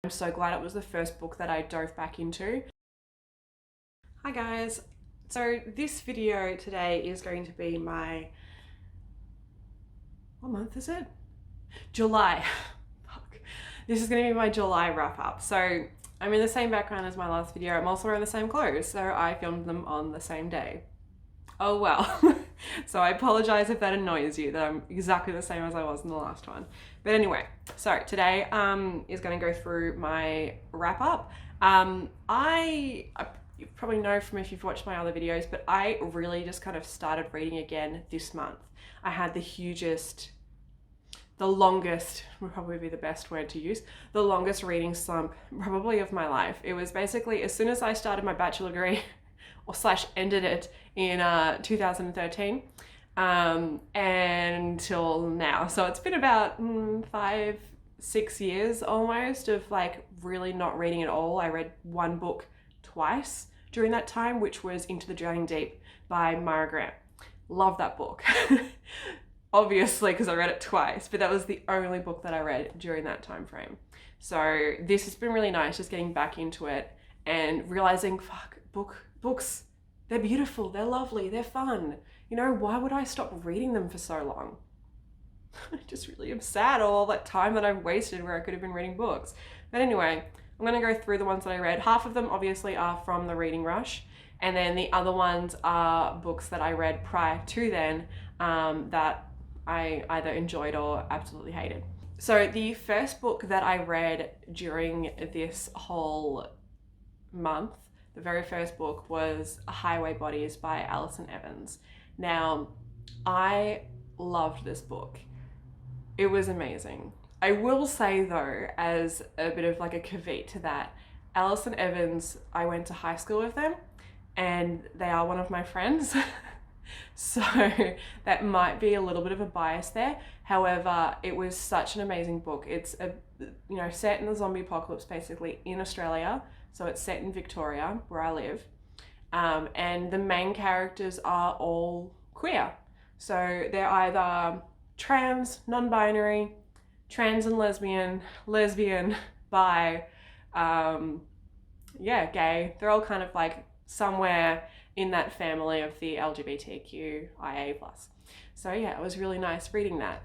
I'm so glad it was the first book that I dove back into. Hi guys, so this video today is going to be my, what month is it? July. Fuck. This is going to be my July wrap up. So I'm in the same background as my last video. I'm also wearing the same clothes, so I filmed them on the same day. Oh well. So I apologize if that annoys you, that I'm exactly the same as I was in the last one. But anyway, so today is going to go through my wrap up. You probably know from if you've watched my other videos, but I really just kind of started reading again this month. I had the longest would probably be the best word to use, the longest reading slump probably of my life. It was basically as soon as I started my bachelor degree, or slash ended it in 2013, until now. So it's been about 5-6 years almost of like really not reading at all. I read one book twice during that time, which was Into the Drowning Deep by Mara Grant. Love that book. Obviously, because I read it twice, but that was the only book that I read during that time frame. So this has been really nice, just getting back into it and realizing, fuck, books, they're beautiful, they're lovely, they're fun. You know, why would I stop reading them for so long? I just really am sad all that time that I've wasted where I could have been reading books. But anyway, I'm going to go through the ones that I read. Half of them obviously are from the reading rush, and then the other ones are books that I read prior to then that I either enjoyed or absolutely hated. So the first book that I read during this whole month, the very first book, was Highway Bodies by Alison Evans. Now, I loved this book. It was amazing. I will say though, as a bit of like a caveat to that, Alison Evans, I went to high school with them and they are one of my friends. So that might be a little bit of a bias there. However, it was such an amazing book. It's set in the zombie apocalypse basically in Australia. So it's set in Victoria, where I live. And the main characters are all queer. So they're either trans, non-binary, trans and lesbian, bi, gay. They're all kind of like somewhere in that family of the LGBTQIA+. So yeah, it was really nice reading that.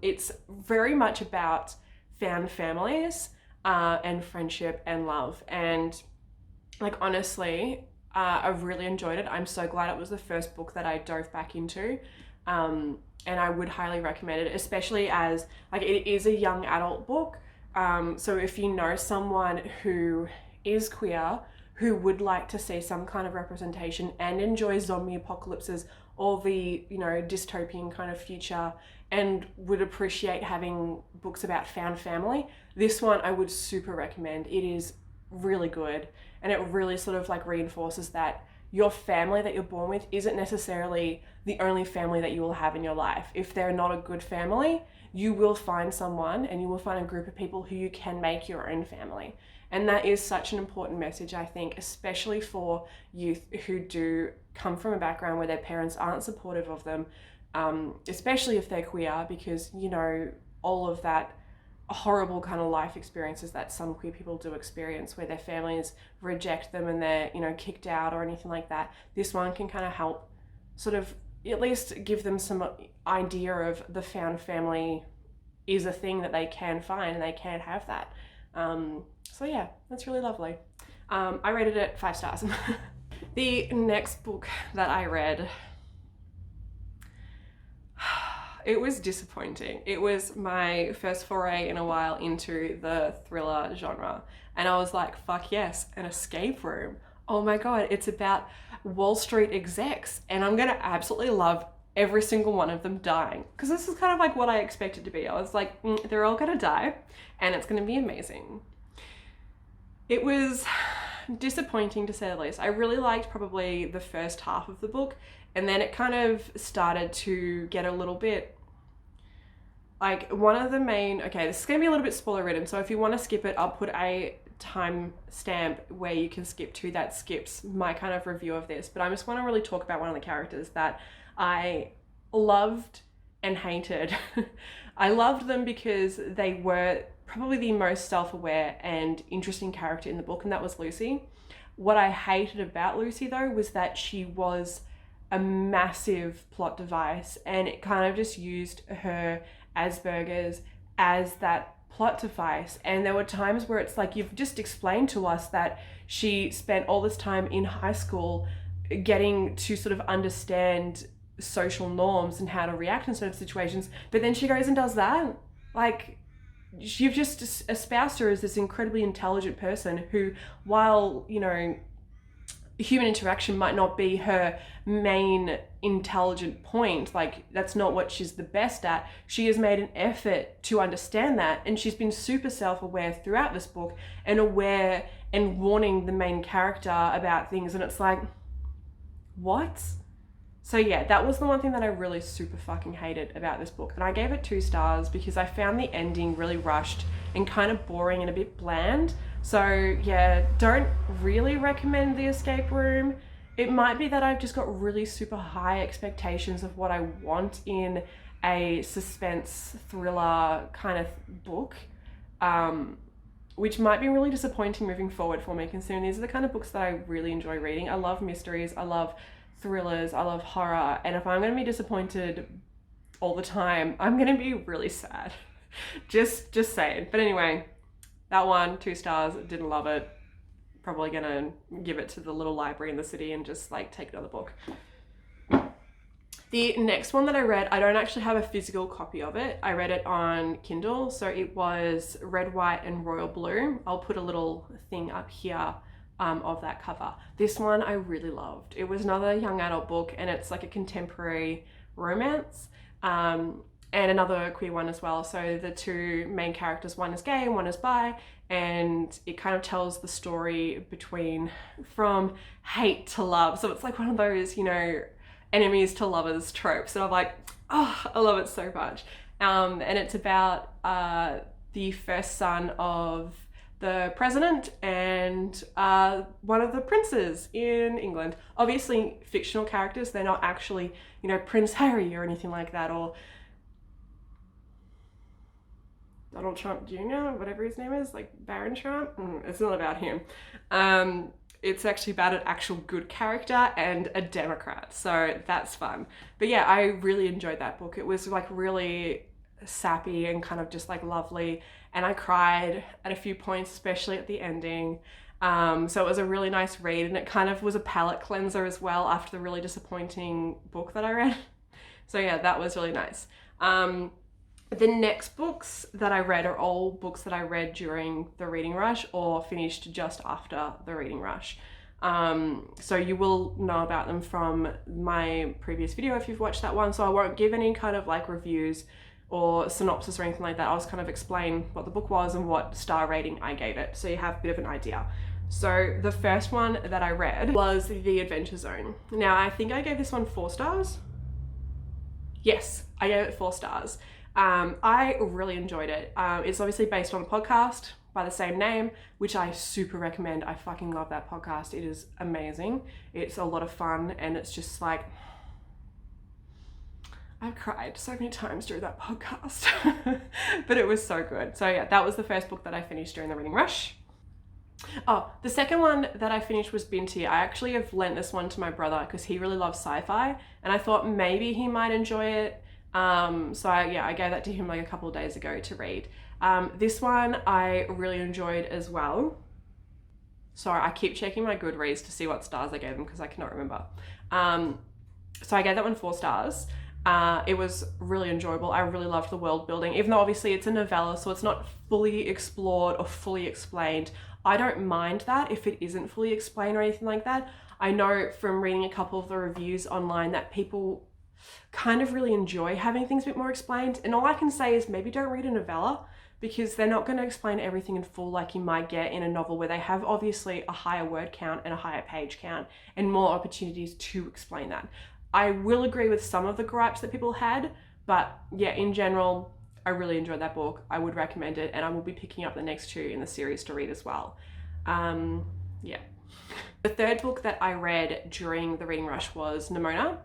It's very much about found families and friendship and love. And like, honestly, I've really enjoyed it. I'm so glad it was the first book that I dove back into. And I would highly recommend it, especially as like it is a young adult book. So if you know someone who is queer, who would like to see some kind of representation and enjoys zombie apocalypses or the, dystopian kind of future and would appreciate having books about found family, this one I would super recommend. It is really good, and it really sort of like reinforces that your family that you're born with isn't necessarily the only family that you will have in your life. If they're not a good family, you will find someone and you will find a group of people who you can make your own family. And that is such an important message, I think, especially for youth who do come from a background where their parents aren't supportive of them, especially if they're queer, because, all of that horrible kind of life experiences that some queer people do experience where their families reject them and they're, kicked out or anything like that. This one can kind of help sort of at least give them some idea of the found family is a thing that they can find and they can have that. So yeah, that's really lovely. I rated it 5 stars. The next book that I read, it was disappointing. It was my first foray in a while into the thriller genre. And I was like, fuck yes, an escape room. Oh my God, it's about Wall Street execs. And I'm gonna absolutely love every single one of them dying. Because this is kind of like what I expected to be. I was like, they're all gonna die and it's gonna be amazing. It was disappointing to say the least. I really liked probably the first half of the book, and then it kind of started to get a little bit like one of the main, okay, this is gonna be a little bit spoiler ridden, so if you want to skip it, I'll put a time stamp where you can skip to that skips my kind of review of this, but I just want to really talk about one of the characters that I loved and hated. I loved them because they were probably the most self-aware and interesting character in the book, and that was Lucy. What I hated about Lucy though was that she was a massive plot device, and it kind of just used her Asperger's as that plot device. And there were times where it's like, you've just explained to us that she spent all this time in high school getting to sort of understand social norms and how to react in certain situations, but then she goes and does that. Like, you've just espoused her as this incredibly intelligent person who, while, you know, human interaction might not be her main intelligent point, like that's not what she's the best at, she has made an effort to understand that, and she's been super self-aware throughout this book and aware and warning the main character about things, and it's like, what? So yeah, that was the one thing that I really super fucking hated about this book, and I gave it 2 stars because I found the ending really rushed and kind of boring and a bit bland. So yeah, don't really recommend The Escape Room. It might be that I've just got really super high expectations of what I want in a suspense thriller kind of book, which might be really disappointing moving forward for me, considering these are the kind of books that I really enjoy reading. I love mysteries, I love thrillers, I love horror, and if I'm going to be disappointed all the time, I'm going to be really sad. just saying. But anyway, that one, 2 stars, didn't love it. Probably gonna give it to the little library in the city and just like take another book. The next one that I read, I don't actually have a physical copy of it. I read it on Kindle, so it was Red, White and Royal Blue. I'll put a little thing up here of that cover. This one I really loved. It was another young adult book, and it's like a contemporary romance. And another queer one as well. So the 2 main characters, one is gay and one is bi, and it kind of tells the story from hate to love. So it's like one of those, you know, enemies to lovers tropes. And I'm like, oh, I love it so much. And it's about the first son of the president and one of the princes in England. Obviously fictional characters, they're not actually, you know, Prince Harry or anything like that, or Donald Trump Jr., whatever his name is, like Baron Trump. It's not about him. It's actually about an actual good character and a Democrat, so that's fun. But yeah, I really enjoyed that book. It was like really sappy and kind of just like lovely, and I cried at a few points, especially at the ending. So it was a really nice read, and it kind of was a palate cleanser as well after the really disappointing book that I read. So yeah, that was really nice. The next books that I read are all books that I read during the reading rush or finished just after the reading rush. So you will know about them from my previous video if you've watched that one. So I won't give any kind of like reviews or synopsis or anything like that. I'll just kind of explain what the book was and what star rating I gave it, so you have a bit of an idea. So the first one that I read was The Adventure Zone. Now I think I gave this one 4 stars. Yes, I gave it 4 stars. I really enjoyed it. It's obviously based on a podcast by the same name, which I super recommend. I fucking love that podcast. It is amazing. It's a lot of fun, and it's just like, I've cried so many times during that podcast, but it was so good. So yeah, that was the first book that I finished during the reading rush. Oh, the second one that I finished was Binti. I actually have lent this one to my brother because he really loves sci-fi, and I thought maybe he might enjoy it. So I gave that to him like a couple of days ago to read. This one I really enjoyed as well. Sorry, I keep checking my Goodreads to see what stars I gave them because I cannot remember. So I gave that one 4 stars. It was really enjoyable. I really loved the world building, even though obviously it's a novella, so it's not fully explored or fully explained. I don't mind that if it isn't fully explained or anything like that. I know from reading a couple of the reviews online that people kind of really enjoy having things a bit more explained, and all I can say is maybe don't read a novella, because they're not going to explain everything in full like you might get in a novel, where they have obviously a higher word count and a higher page count and more opportunities to explain that. I will agree with some of the gripes that people had, but yeah, in general, I really enjoyed that book. I would recommend it, and I will be picking up the next 2 in the series to read as well. Yeah. The third book that I read during the reading rush was Nimona.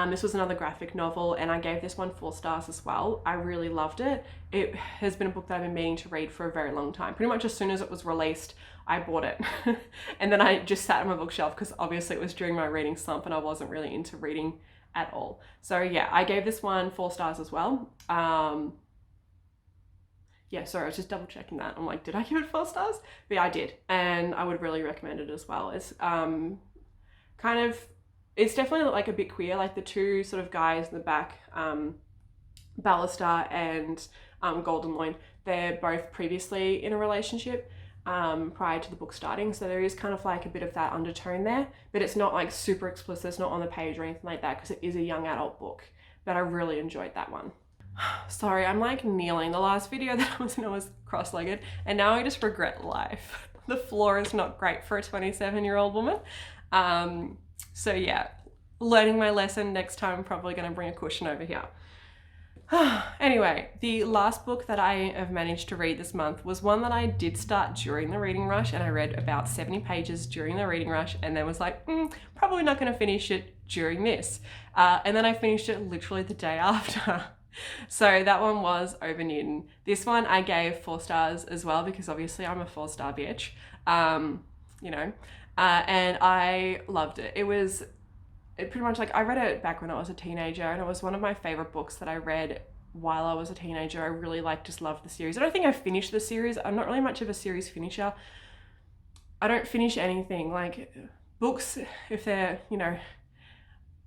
This was another graphic novel, and I gave this one 4 stars as well. I really loved it. It has been a book that I've been meaning to read for a very long time. Pretty much as soon as it was released, I bought it. And then I just sat on my bookshelf because obviously it was during my reading slump and I wasn't really into reading at all. So yeah, I gave this one 4 stars as well. Yeah, sorry, I was just double checking that. I'm like, did I give it 4 stars? But yeah, I did. And I would really recommend it as well. It's it's definitely like a bit queer, like the two sort of guys in the back, Ballister and Golden Loin, they're both previously in a relationship prior to the book starting. So there is kind of like a bit of that undertone there, but it's not like super explicit. It's not on the page or anything like that because it is a young adult book, but I really enjoyed that one. Sorry, I'm like kneeling. The last video that I was in, I was cross-legged, and now I just regret life. The floor is not great for a 27-year-old woman. So yeah, learning my lesson. Next time I'm probably going to bring a cushion over here. Anyway, the last book that I have managed to read this month was one that I did start during the reading rush, and I read about 70 pages during the reading rush and then was like, probably not going to finish it during this. And then I finished it literally the day after. So that one was Over Newton. This one I gave 4 stars as well because obviously I'm a 4-star bitch, you know, and I loved it. It pretty much like, I read it back when I was a teenager and it was one of my favorite books that I read while I was a teenager. I really just loved the series. I don't think I finished the series. I'm not really much of a series finisher. I don't finish anything. Like books, if they're, you know,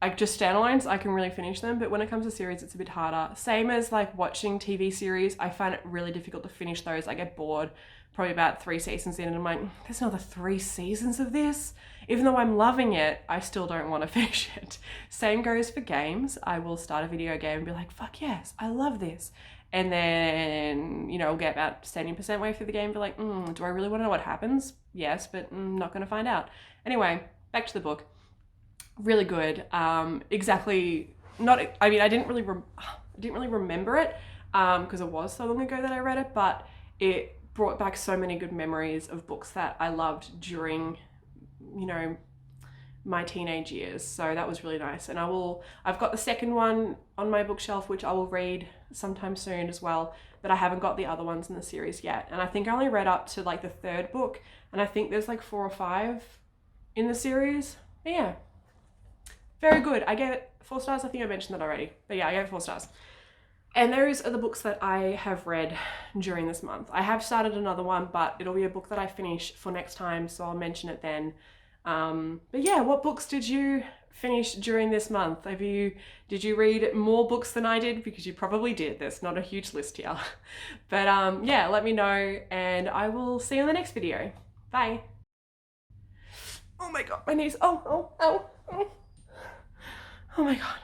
like just standalones, I can really finish them. But when it comes to series, it's a bit harder. Same as like watching TV series. I find it really difficult to finish those. I get bored probably about 3 seasons in and I'm like, there's another 3 seasons of this. Even though I'm loving it, I still don't want to finish it. Same goes for games. I will start a video game and be like, fuck yes, I love this. And then, you know, I'll get about 70% way through the game and be like, do I really want to know what happens? Yes, but I'm not going to find out. Anyway, back to the book. Really good. Exactly not, I mean, I didn't really remember it because it was so long ago that I read it, but it brought back so many good memories of books that I loved during, you know, my teenage years. So that was really nice. And I've got the second one on my bookshelf, which I will read sometime soon as well, but I haven't got the other ones in the series yet. And I think I only read up to like the 3rd book, and I think there's like 4 or 5 in the series. But yeah, very good. I gave it 4 stars. I think I mentioned that already, but yeah, I gave it 4 stars. And those are the books that I have read during this month. I have started another one, but it'll be a book that I finish for next time, so I'll mention it then. But yeah, what books did you finish during this month? Did you read more books than I did? Because you probably did. There's not a huge list here. But yeah, let me know, and I will see you in the next video. Bye. Oh my god, my knees. Oh my god.